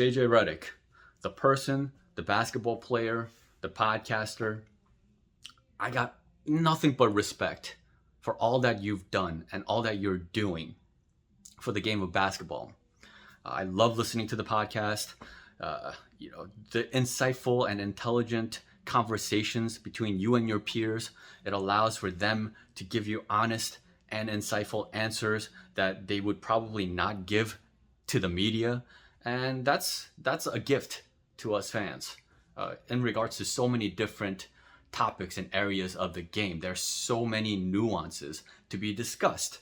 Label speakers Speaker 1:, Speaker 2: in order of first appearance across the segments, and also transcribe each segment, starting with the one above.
Speaker 1: JJ Redick, the person, the basketball player, the podcaster. I got nothing but respect for all that you've done and all that you're doing for the game of basketball. I love listening to the podcast. The insightful and intelligent conversations between you and your peers. It allows for them to give you honest and insightful answers that they would probably not give to the media. And that's a gift to us fans in regards to so many different topics and areas of the game. There's so many nuances to be discussed.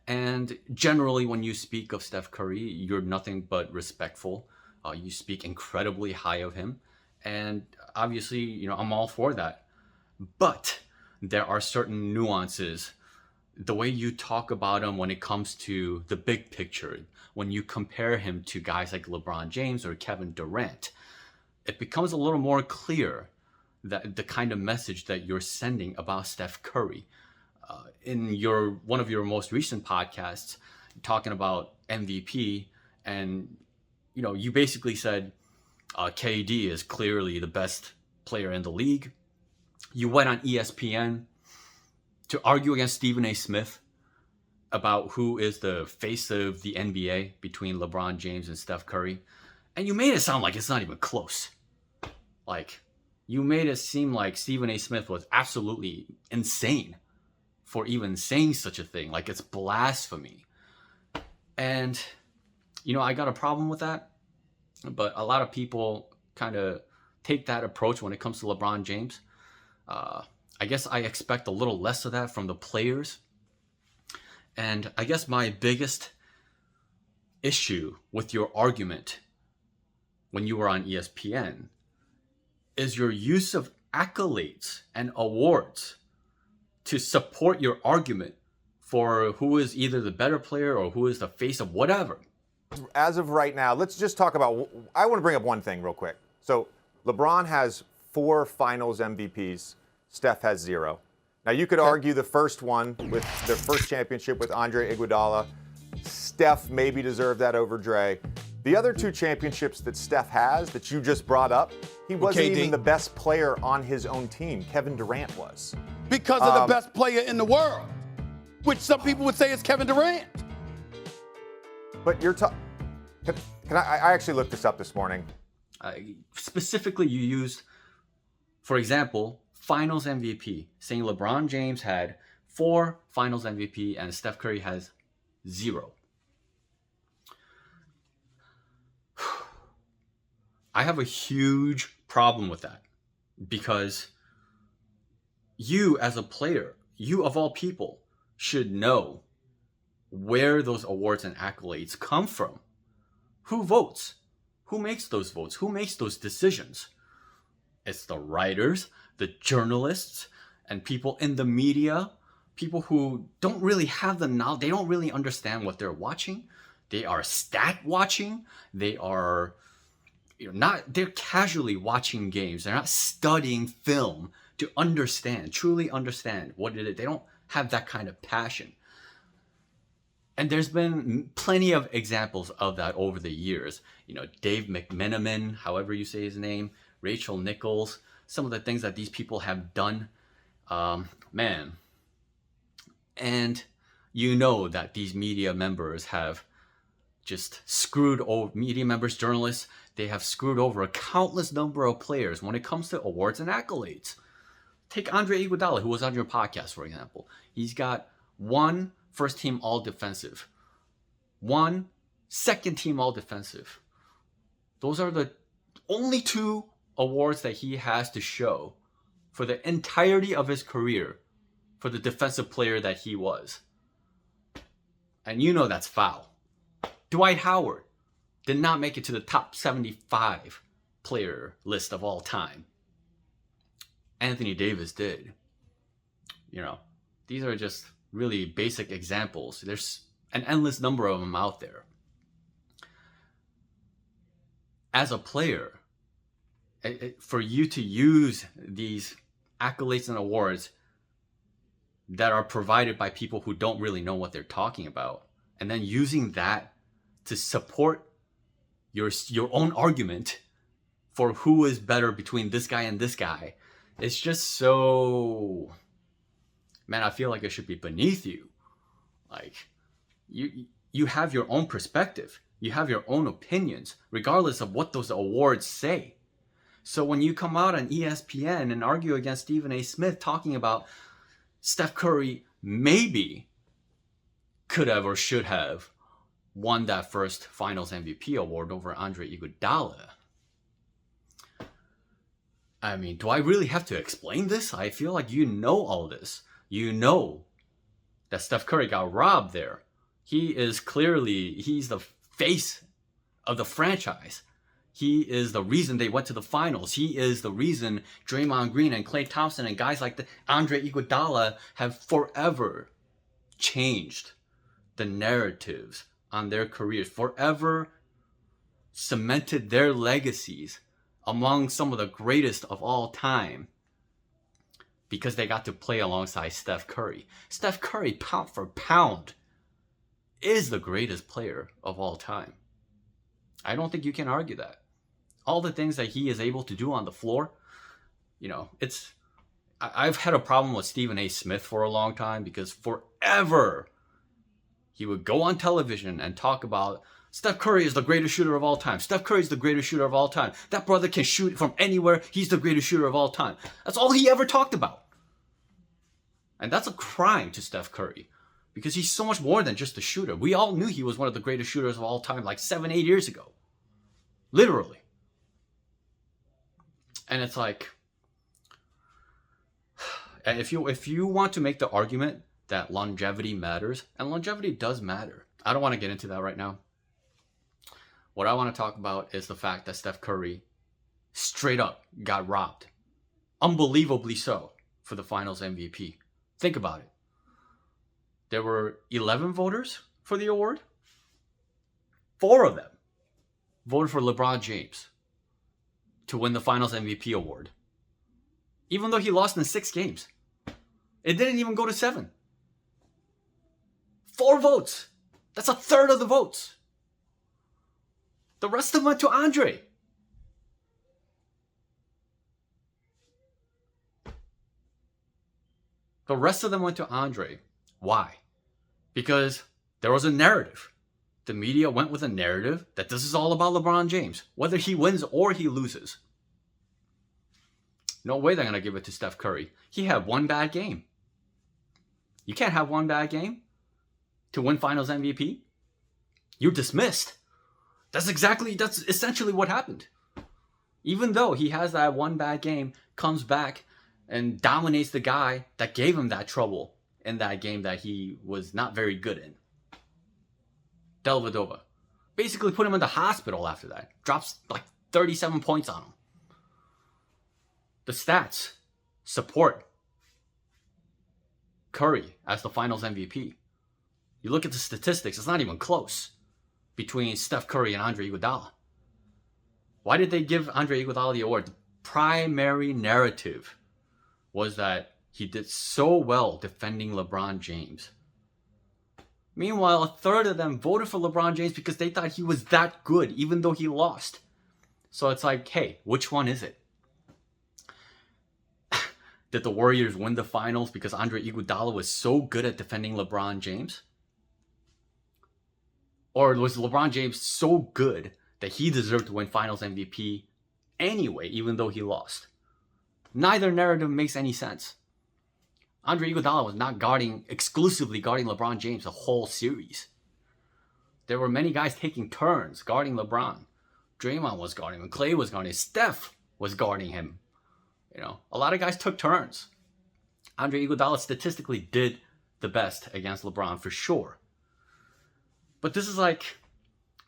Speaker 1: And generally, when you speak of Steph Curry, you're nothing but respectful. You speak incredibly high of him. And obviously, I'm all for that. But there are certain nuances. The way you talk about him when it comes to the big picture, when you compare him to guys like LeBron James or Kevin Durant, it becomes a little more clear that the kind of message that you're sending about Steph Curry. In one of your most recent podcasts, talking about MVP, and you basically said KD is clearly the best player in the league. You went on ESPN to argue against Stephen A. Smith about who is the face of the NBA between LeBron James and Steph Curry, and you made it sound like it's not even close. Like, you made it seem like Stephen A. Smith was absolutely insane for even saying such a thing. Like, it's blasphemy. And, I got a problem with that. But a lot of people kind of take that approach when it comes to LeBron James. I guess I expect a little less of that from the players. And I guess my biggest issue with your argument when you were on ESPN is your use of accolades and awards to support your argument for who is either the better player or who is the face of whatever.
Speaker 2: As of right now, let's just talk about, I want to bring up one thing real quick. So LeBron has 4 finals MVPs. Steph has 0. Now you could argue the first one with their first championship with Andre Iguodala. Steph maybe deserved that over Dre. The other 2 championships that Steph has that you just brought up, he wasn't even the best player on his own team. Kevin Durant was.
Speaker 3: Because of the best player in the world, which some people would say is Kevin Durant.
Speaker 2: But you're talking. I actually looked this up this morning.
Speaker 1: Specifically, you used, for example, Finals MVP, saying LeBron James had 4 Finals MVP and Steph Curry has 0. I have a huge problem with that because you, as a player, you of all people, should know where those awards and accolades come from. Who votes? Who makes those votes? Who makes those decisions? It's the writers, the journalists, and people in the media, people who don't really have the knowledge. They don't really understand what they're watching. They are stat watching. They are they're casually watching games. They're not studying film to truly understand what it is. They don't have that kind of passion. And there's been plenty of examples of that over the years. Dave McMenamin, however you say his name, Rachel Nichols, some of the things that these people have done, man. And that these media members have just screwed over, media members, journalists, they have screwed over a countless number of players when it comes to awards and accolades. Take Andre Iguodala, who was on your podcast, for example. He's got 1 first team all defensive, 1 second team all defensive. Those are the only 2 awards that he has to show for the entirety of his career for the defensive player that he was. And that's foul. Dwight Howard did not make it to the top 75 player list of all time. Anthony Davis did. These are just really basic examples. There's an endless number of them out there. As a player, for you to use these accolades and awards that are provided by people who don't really know what they're talking about, and then using that to support your own argument for who is better between this guy and this guy. It's just so, man, I feel like it should be beneath you. Like, you have your own perspective. You have your own opinions, regardless of what those awards say. So when you come out on ESPN and argue against Stephen A. Smith talking about Steph Curry maybe could have or should have won that first Finals MVP award over Andre Iguodala, I mean, do I really have to explain this? I feel like you know all this. You know that Steph Curry got robbed there. He's the face of the franchise. He is the reason they went to the finals. He is the reason Draymond Green and Klay Thompson and guys like Andre Iguodala have forever changed the narratives on their careers, forever cemented their legacies among some of the greatest of all time because they got to play alongside Steph Curry. Steph Curry, pound for pound, is the greatest player of all time. I don't think you can argue that. All the things that he is able to do on the floor, I've had a problem with Stephen A. Smith for a long time because forever he would go on television and talk about Steph Curry is the greatest shooter of all time. Steph Curry is the greatest shooter of all time. That brother can shoot from anywhere. He's the greatest shooter of all time. That's all he ever talked about. And that's a crime to Steph Curry because he's so much more than just a shooter. We all knew he was one of the greatest shooters of all time like 7-8 years ago. Literally. And it's like, if you want to make the argument that longevity matters, and longevity does matter. I don't want to get into that right now. What I want to talk about is the fact that Steph Curry straight up got robbed. Unbelievably so for the Finals MVP. Think about it. There were 11 voters for the award. 4 of them voted for LeBron James to win the Finals MVP award. Even though he lost in 6 games. It didn't even go to 7. 4 votes. That's a third of the votes. The rest of them went to Andre. The rest of them went to Andre. Why? Because there was a narrative. The media went with a narrative that this is all about LeBron James, whether he wins or he loses. No way they're going to give it to Steph Curry. He had one bad game. You can't have one bad game to win Finals MVP. You're dismissed. That's essentially what happened. Even though he has that one bad game, comes back and dominates the guy that gave him that trouble in that game that he was not very good in. Dellavedova. Basically put him in the hospital after that. Drops like 37 points on him. The stats support Curry as the Finals MVP. You look at the statistics, it's not even close between Steph Curry and Andre Iguodala. Why did they give Andre Iguodala the award? The primary narrative was that he did so well defending LeBron James. Meanwhile, a third of them voted for LeBron James because they thought he was that good, even though he lost. So it's like, hey, which one is it? Did the Warriors win the finals because Andre Iguodala was so good at defending LeBron James? Or was LeBron James so good that he deserved to win Finals MVP anyway, even though he lost? Neither narrative makes any sense. Andre Iguodala was not exclusively guarding LeBron James the whole series. There were many guys taking turns guarding LeBron. Draymond was guarding him. Klay was guarding him. Steph was guarding him. A lot of guys took turns. Andre Iguodala statistically did the best against LeBron for sure. But this is like,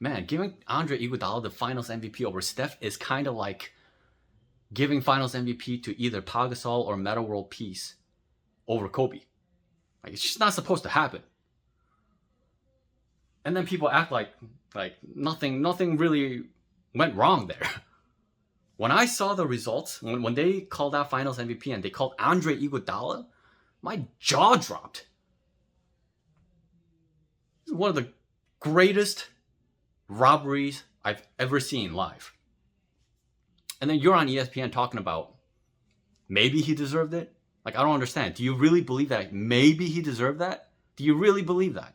Speaker 1: man, giving Andre Iguodala the Finals MVP over Steph is kind of like giving Finals MVP to either Pau Gasol or Metta World Peace over Kobe. Like, it's just not supposed to happen. And then people act like nothing really went wrong there. When I saw the results, when they called out Finals MVP and they called Andre Iguodala, my jaw dropped. He's one of the greatest robberies I've ever seen live. And then you're on ESPN talking about maybe he deserved it? Like, I don't understand. Do you really believe that maybe he deserved that? Do you really believe that?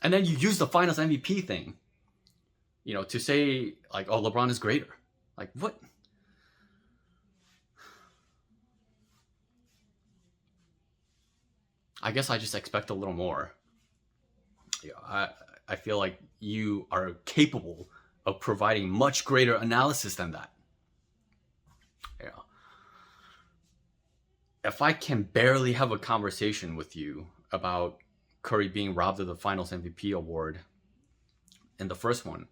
Speaker 1: And then you use the finals MVP thing, to say, like, oh, LeBron is greater. Like, what? I guess I just expect a little more. I feel like you are capable of providing much greater analysis than that. If I can barely have a conversation with you about Curry being robbed of the Finals MVP award in the first one,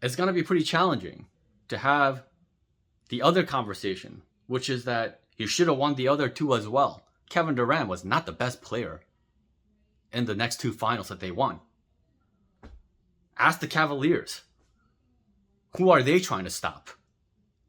Speaker 1: it's going to be pretty challenging to have the other conversation, which is that he should have won the other two as well. Kevin Durant was not the best player in the next two finals that they won. Ask the Cavaliers. Who are they trying to stop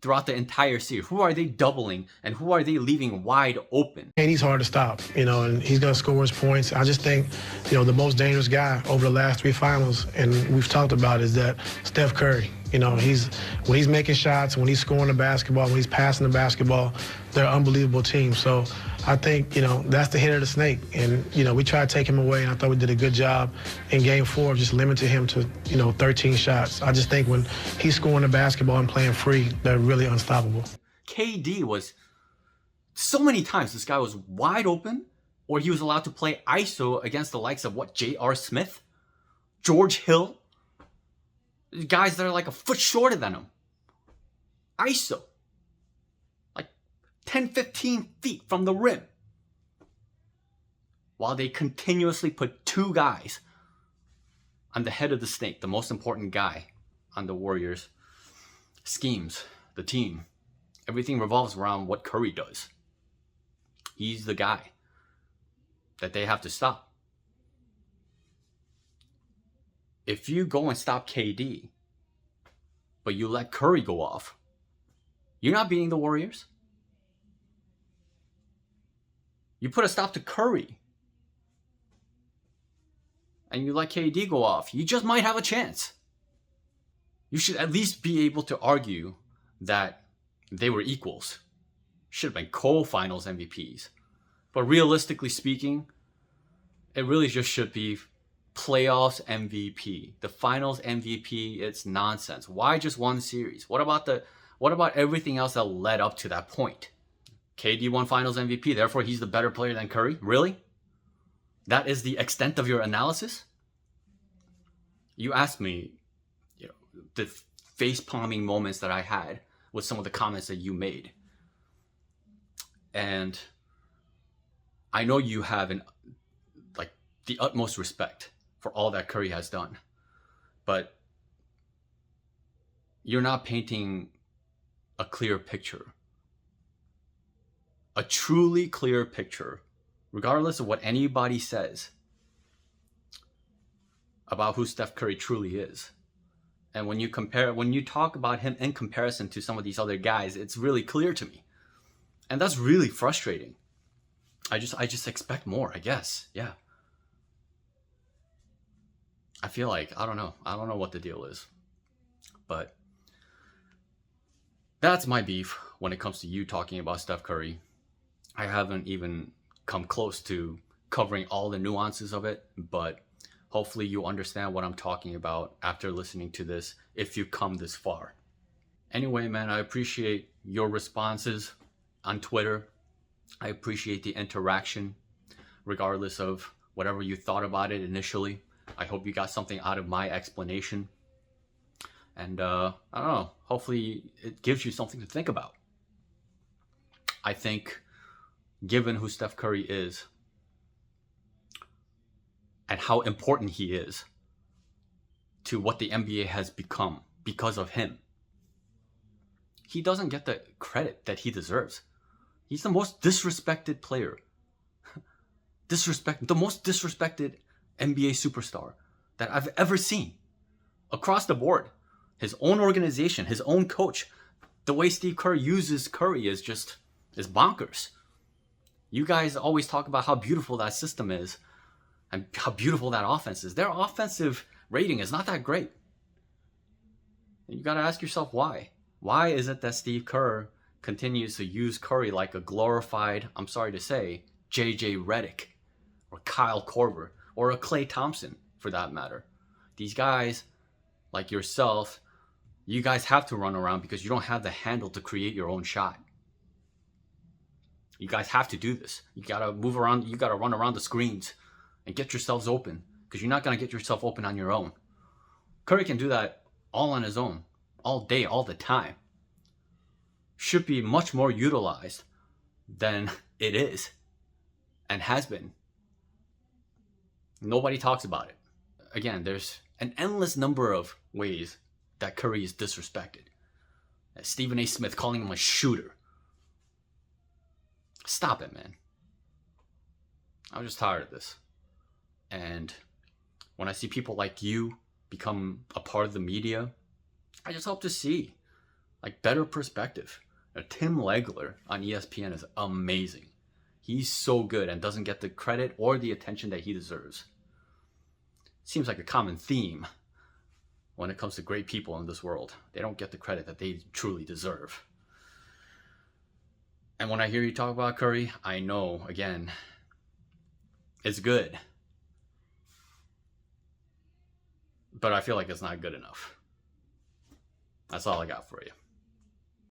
Speaker 1: throughout the entire series? Who are they doubling and who are they leaving wide open?
Speaker 4: And he's hard to stop, and he's going to score his points. I just think, the most dangerous guy over the last three finals, and we've talked about, is that Steph Curry. When he's making shots, when he's scoring the basketball, when he's passing the basketball, they're an unbelievable team. So I think, that's the hit of the snake. And, we tried to take him away, and I thought we did a good job in Game 4 of just limiting him to, 13 shots. I just think when he's scoring the basketball and playing free, they're really unstoppable.
Speaker 1: KD was, so many times this guy was wide open, or he was allowed to play ISO against the likes of J.R. Smith, George Hill, guys that are like a foot shorter than him. ISO. Like 10, 15 feet from the rim. While they continuously put two guys on the head of the snake, the most important guy on the Warriors' schemes, the team. Everything revolves around what Curry does. He's the guy that they have to stop. If you go and stop KD, but you let Curry go off, you're not beating the Warriors. You put a stop to Curry, and you let KD go off, you just might have a chance. You should at least be able to argue that they were equals. Should have been co-finals MVPs. But realistically speaking, it really just should be playoffs MVP. The finals MVP, it's nonsense. Why just one series? What about everything else that led up to that point? KD won finals MVP, therefore he's the better player than Curry? Really? That is the extent of your analysis? You asked me, the face-palming moments that I had with some of the comments that you made. And I know you have the utmost respect for all that Curry has done. But you're not painting a clear picture. A truly clear picture, regardless of what anybody says about who Steph Curry truly is. And when you talk about him in comparison to some of these other guys, it's really clear to me. And that's really frustrating. I just expect more, I guess. Yeah. I feel like, I don't know what the deal is. But that's my beef when it comes to you talking about Steph Curry. I haven't even come close to covering all the nuances of it, but hopefully you understand what I'm talking about after listening to this, if you come this far. Anyway, man, I appreciate your responses on Twitter. I appreciate the interaction, regardless of whatever you thought about it initially. I hope you got something out of my explanation. And I don't know, hopefully it gives you something to think about. I think, given who Steph Curry is and how important he is to what the NBA has become because of him, he doesn't get the credit that he deserves. He's the most disrespected player. The most disrespected NBA superstar that I've ever seen. Across the board. His own organization, his own coach. The way Steve Kerr uses Curry is bonkers. You guys always talk about how beautiful that system is and how beautiful that offense is. Their offensive rating is not that great. And you got to ask yourself why. Why is it that Steve Kerr continues to use Curry like a glorified, I'm sorry to say, JJ Redick or Kyle Korver or a Klay Thompson for that matter? These guys, like yourself, you guys have to run around because you don't have the handle to create your own shot. You guys have to do this. You got to move around. You got to run around the screens and get yourselves open because you're not going to get yourself open on your own. Curry can do that all on his own, all day, all the time. Should be much more utilized than it is and has been. Nobody talks about it. Again, there's an endless number of ways that Curry is disrespected. Stephen A. Smith calling him a shooter. Stop it, man. I'm just tired of this. And when I see people like you become a part of the media, I just hope to see like better perspective. Tim Legler on ESPN is amazing. He's so good and doesn't get the credit or the attention that he deserves. Seems like a common theme when it comes to great people in this world. They don't get the credit that they truly deserve. And when I hear you talk about Curry, I know, again, it's good. But I feel like it's not good enough. That's all I got for you.